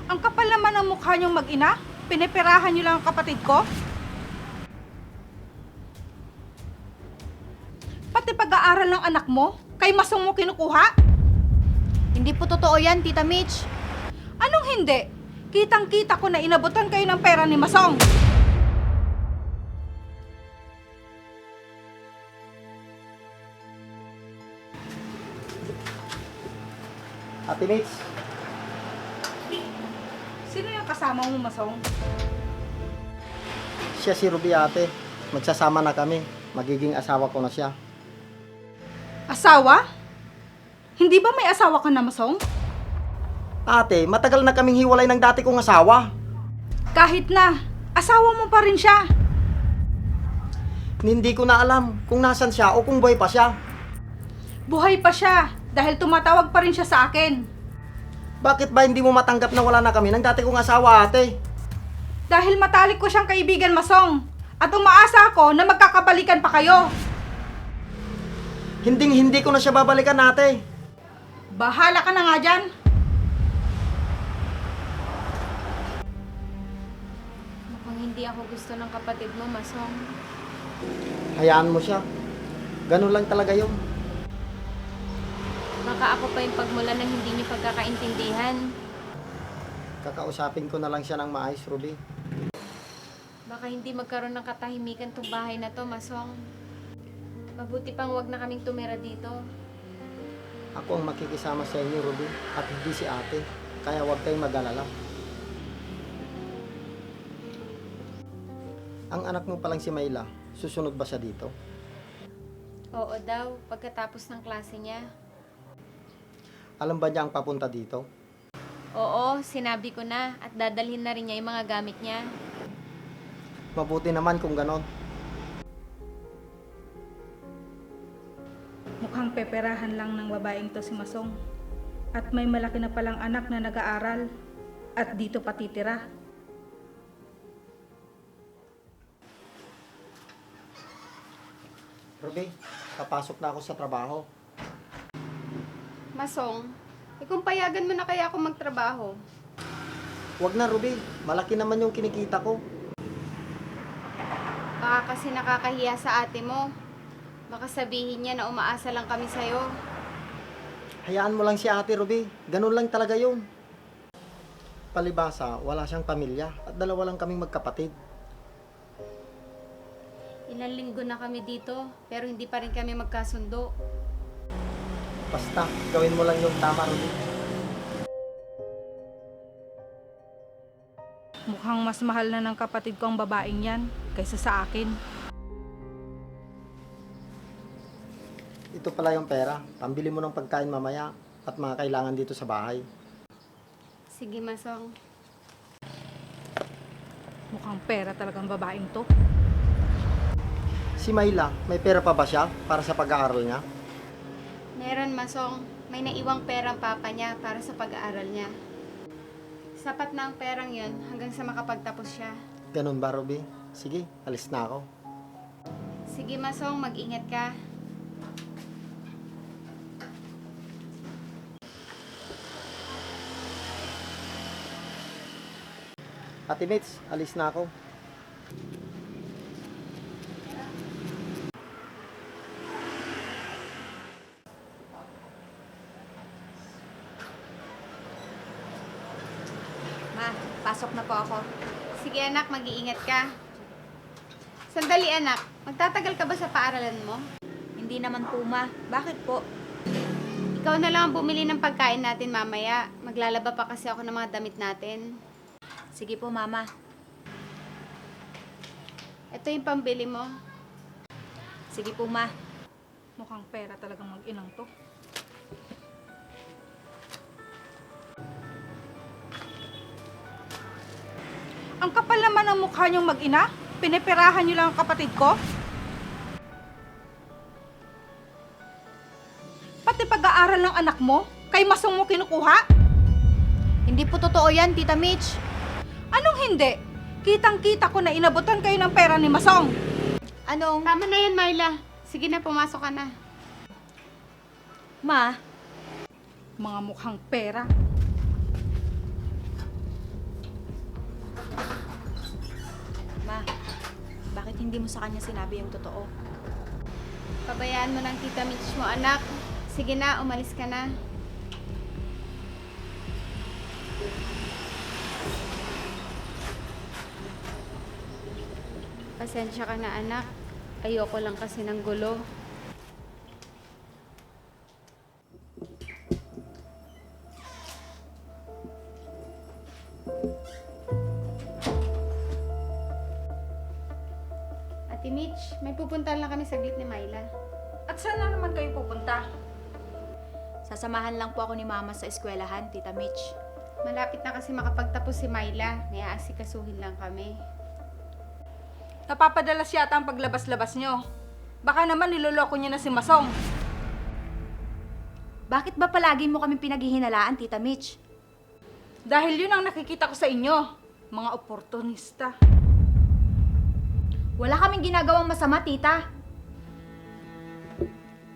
Ang kapal naman ng mukha niyong mag-ina. Pinipirahan niyo lang ang kapatid ko. Pati pag-aaral ng anak mo, kay Masong mo kinukuha? Hindi po totoo yan, Tita Mitch. Anong hindi? Kitang-kita ko na inabutan kayo ng pera ni Masong. Ate Mitch, Sino yung kasama mo, Masong? siya si Ruby ate. Magsasama na kami. Magiging asawa ko na siya. Asawa? Hindi ba may asawa ka na, Masong? Ate, matagal na kaming hiwalay ng dati kong asawa. Kahit na, asawa mo pa rin siya. Hindi ko na alam kung nasan siya o kung buhay pa siya. Buhay pa siya dahil tumatawag pa rin siya sa akin. Bakit ba hindi mo matanggap na wala na kami ng dati kong asawa, ate? Dahil matalik ko siyang kaibigan, Masong. At umaasa ako na magkakabalikan pa kayo. Hindi ko na siya babalikan, ate. Bahala ka na nga dyan. Mukhang hindi ako gusto ng kapatid mo, Masong. Hayaan mo siya. Ganun lang talaga yun. Baka ako pa yung pagmula ng hindi niyo pagkakaintindihan. Kakausapin ko na lang siya ng maayos, Ruby. Baka hindi magkaroon ng katahimikan tong bahay na to, Masong. Mabuti pang wag na kaming tumira dito. Ako ang makikisama sa inyo, Ruby, at hindi si ate. Kaya huwag kayong mag-alala. Ang anak mo palang si Mayla, susunod ba siya dito? Oo daw, pagkatapos ng klase niya. Alam ba niya ang papunta dito? Oo, sinabi ko na at dadalhin na rin niya yung mga gamit niya. Mabuti naman kung ganon. Mukhang peperahan lang ng babaeng to si Masong. At may malaki na palang anak na nag-aaral. At dito patitira. Ruby, papasok na ako sa trabaho. Masong, kung payagan mo na kaya ako magtrabaho. Huwag na, Ruby. Malaki naman yung kinikita ko. Baka kasi nakakahiya sa ate mo. Baka sabihin niya na umaasa lang kami sa'yo. Hayaan mo lang si ate, Ruby. Ganun lang talaga yun. Palibasa, wala siyang pamilya at dalawa lang kaming magkapatid. Ilang linggo na kami dito, pero hindi pa rin kami magkasundo. Basta, gawin mo lang yung tama, Ruby. Mukhang mas mahal na ng kapatid ko ang babaeng yan kaysa sa akin. Ito pala yung pera. Pambili mo ng pagkain mamaya at mga kailangan dito sa bahay. Sige, Masong. Mukhang pera talagang babaeng to. Si Mayla, may pera pa ba siya para sa pag-aaral niya? Meron, Masong. May naiwang pera ang papa niya para sa pag-aaral niya. Sapat na ang perang yun hanggang sa makapagtapos siya. Ganun ba, Ruby? Sige, alis na ako. Sige, Masong. Mag-ingat ka. Ate Mitch, alis na ako. Ma, pasok na po ako. Sige, anak. Mag-iingat ka. Sandali, anak. Magtatagal ka ba sa paaralan mo? Hindi naman po, Ma. Bakit po? Ikaw na lang ang bumili ng pagkain natin mamaya. Maglalaba pa kasi ako ng mga damit natin. Sige po, Mama. Ito yung pambili mo. Sige po, Ma. Mukhang pera talagang mag-inang to. Ang kapal naman ng mukha niyong mag-ina. Pinipirahan niyo lang ang kapatid ko. Pati pag-aaral ng anak mo, kay Masong mo kinukuha? Hindi po totoo yan, Tita Mitch. Anong hindi? Kitang-kita ko na inabutan kayo ng pera ni Masong. Anong? Tama na yan, Marla. Sige na, pumasok ka na. Ma, Mga mukhang pera. hindi mo sa kanya sinabi yung totoo. Pabayaan mo ng Tita Mitch mo, anak. Sige na, umalis ka na. Pasensya ka na, anak. Ayoko lang kasi ng gulo. Ate Mitch, may pupuntahan lang kami saglit ni Myla. At saan na naman kayo pupunta? Sasamahan lang po ako ni Mama sa eskwelahan, Tita Mitch. Malapit na kasi makapagtapos si Myla. May aasikasuhin lang kami. Napapadalas yata ang paglabas-labas nyo. Baka naman niloloko niya na si Masong. Bakit ba palagi mo kami pinaghihinalaan, Tita Mitch? Dahil yun ang nakikita ko sa inyo, mga oportunista. Wala kaming ginagawang masama, Tita.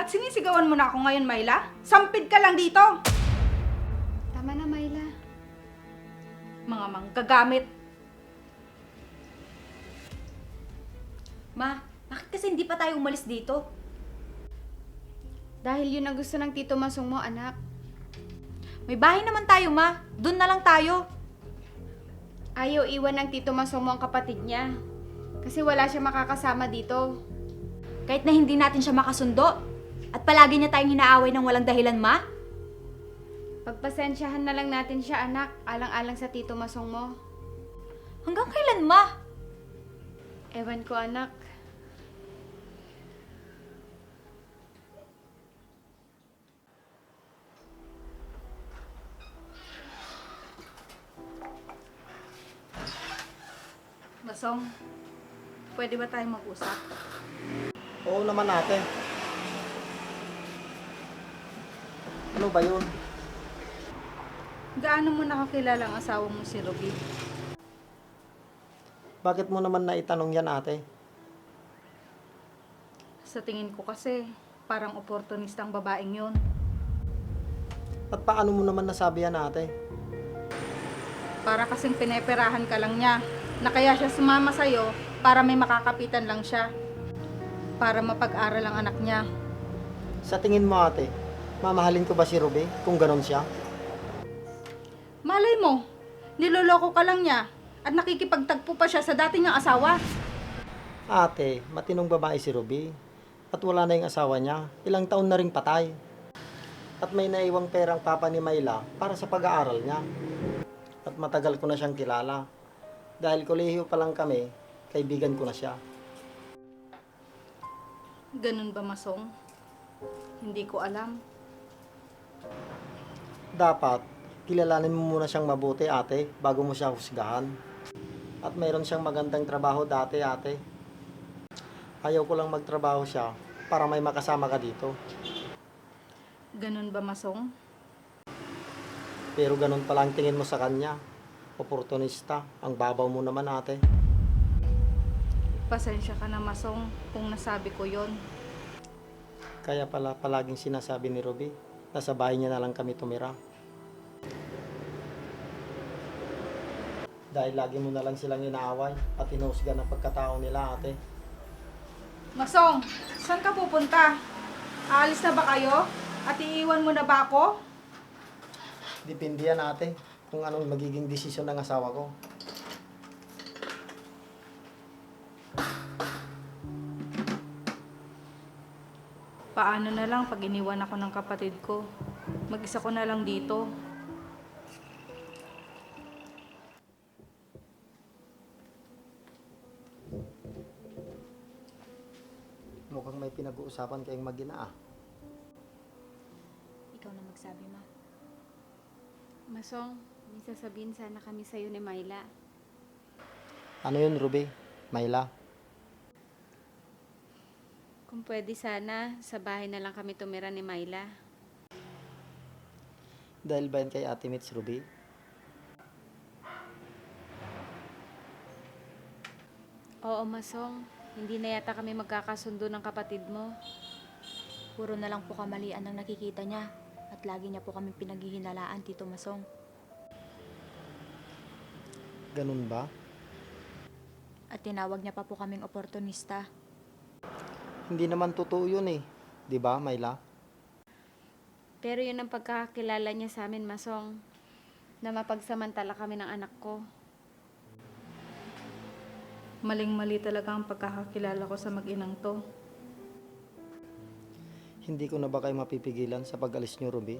At sinisigawan mo na ako ngayon, Myla? Sampid ka lang dito! Tama na, Myla. Mga manggagamit. Ma, bakit kasi hindi pa tayo umalis dito? Dahil yun ang gusto ng Tito Masong mo, anak. May bahay naman tayo, Ma. Doon na lang tayo. Ayaw iwan ng Tito Masong mo ang kapatid niya. Kasi wala siya makakasama dito. Kahit na hindi natin siya makasundo. At palagi niya tayong hinaaway ng walang dahilan, Ma. Pagpasensyahan na lang natin siya, anak. Alang-alang sa Tito Masong mo. Hanggang kailan, Ma? Ewan ko, anak. Masong, pwede ba tayo mag-usap? Oo naman ate. Ano ba yun? Gaano mo nakakilala ang asawa mo si Ruby? Bakit mo naman naitanong yan ate? Sa tingin ko kasi, parang oportunistang babaeng yun. At paano mo naman nasabi yan ate? Para kasing pineperahan ka lang niya, na kaya siya sumama sa'yo para may makakapitan lang siya. Para mapag-aral ang anak niya. Sa tingin mo ate, mamahalin ko ba si Ruby kung ganon siya? Malay mo, niloloko ka lang niya at nakikipagtagpo pa siya sa dati niyang asawa. Ate, matinong babae si Ruby. At wala na yung asawa niya. Ilang taon na ring patay. At may naiwang perang papa ni Myla para sa pag-aaral niya. At matagal ko na siyang kilala. Dahil kolehiyo pa lang kami, kaibigan ko na siya. Ganun ba, Masong? Hindi ko alam. Dapat, kilalanin mo muna siyang mabuti ate bago mo siya husgahan. At mayroon siyang magandang trabaho dati ate. Ayaw ko lang magtrabaho siya para may makasama ka dito. Ganun ba, Masong? Pero ganun pala ang tingin mo sa kanya. Oportunista. Ang babaw mo naman ate. Pasensya ka na, Masong, kung nasabi ko yon. Kaya pala palaging sinasabi ni Ruby, nasa bahay niya na lang kami tumira. Dahil lagi mo na lang silang inaaway at inuusgan ang pagkatao nila ate. Masong, saan ka pupunta? Aalis na ba kayo? At iiwan mo na ba ako? Depende yan ate kung anong magiging desisyon ng asawa ko. Paano na lang pag iniwan ako ng kapatid ko? Mag-isa ko na lang dito. Mukhang may pinag-uusapan kayong mag-ina ah. Ikaw na magsabi, Ma. Masong, may sasabihin sana kami sa'yo ni Myla. Ano yun Ruby? Myla? Kung pwede sana, sa bahay na lang kami tumira ni Myla. Dahil ba yan kay Ate Mitch Ruby? Oo, Masong. Hindi na yata kami magkakasundo ng kapatid mo. Puro na lang po kamalian ang nakikita niya. At lagi niya po kami pinaghihinalaan, Tito Masong. Ganun ba? At tinawag niya pa po kaming oportunista. Hindi naman totoo yun eh. Di ba, Myla? Pero yun ang pagkakakilala niya sa amin, Masong, na mapagsamantala kami ng anak ko. Maling-mali talaga ang pagkakakilala ko sa mag-inang to. Hindi ko na ba kayo mapipigilan sa pag-alis niyo, Ruby?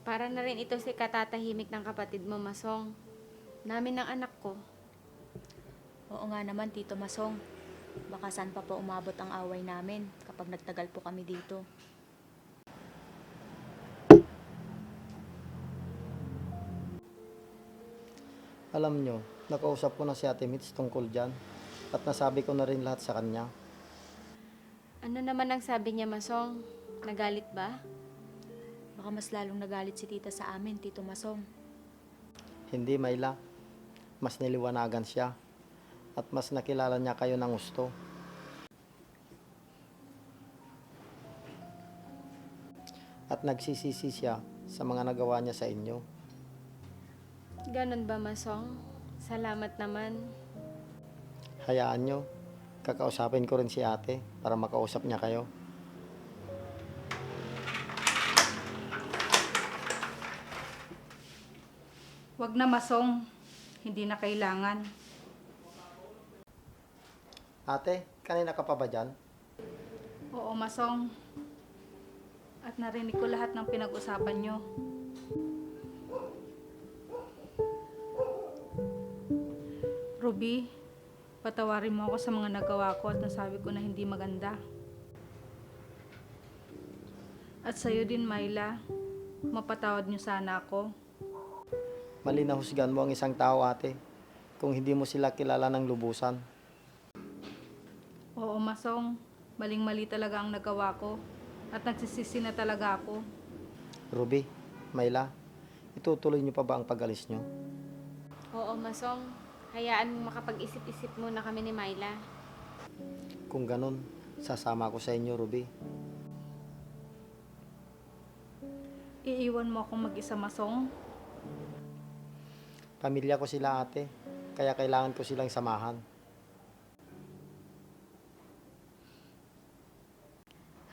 Para na rin ito si katatahimik ng kapatid mo, Masong. Namin ng anak ko. Oo nga naman, Tito Masong. Baka saan pa po umabot ang away namin kapag nagtagal po kami dito. Alam nyo, nakausap ko na si Ate Mitch tungkol dyan. At nasabi ko na rin lahat sa kanya. Ano naman ang sabi niya, Masong? Nagalit ba? Baka mas lalong nagalit si tita sa amin, Tito Masong. Hindi, Myla. Mas niliwanagan siya. At mas nakilala niya kayo ng gusto. At nagsisisi siya sa mga nagawa niya sa inyo. Ganon ba, Masong? Salamat naman. Hayaan nyo, kakausapin ko rin si ate para makausap niya kayo. Wag na, Masong. Hindi na kailangan. Ate, kanina ka pa ba dyan? Oo, Masong. At narinig ko lahat ng pinag-usapan nyo. Ruby, patawarin mo ako sa mga nagawa ko at nasabi ko na hindi maganda. At sa'yo din, Myla, mapatawad nyo sana ako. Mali na husgan mo ang isang tao, ate, kung hindi mo sila kilala ng lubusan. Oo, Masong, maling-mali talaga ang nagawa ko at nagsisisi na talaga ako. Ruby, Myla, itutuloy niyo pa ba ang pag-alis niyo? Oo, Masong. Hayaan mo makapag-isip-isip muna kami ni Myla. Kung ganun, sasama ko sa inyo, Ruby. Iiwan mo akong mag-isa, Masong? Pamilya ko sila, ate, kaya kailangan ko silang samahan.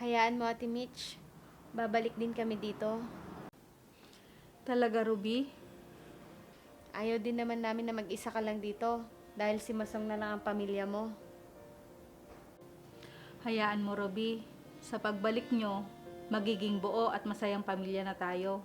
Hayaan mo, Ate Mitch. Babalik din kami dito. Talaga, Ruby? Ayaw din naman namin na mag-isa ka lang dito dahil si Masong na lang ang pamilya mo. Hayaan mo, Ruby. Sa pagbalik nyo, magiging buo at masayang pamilya na tayo.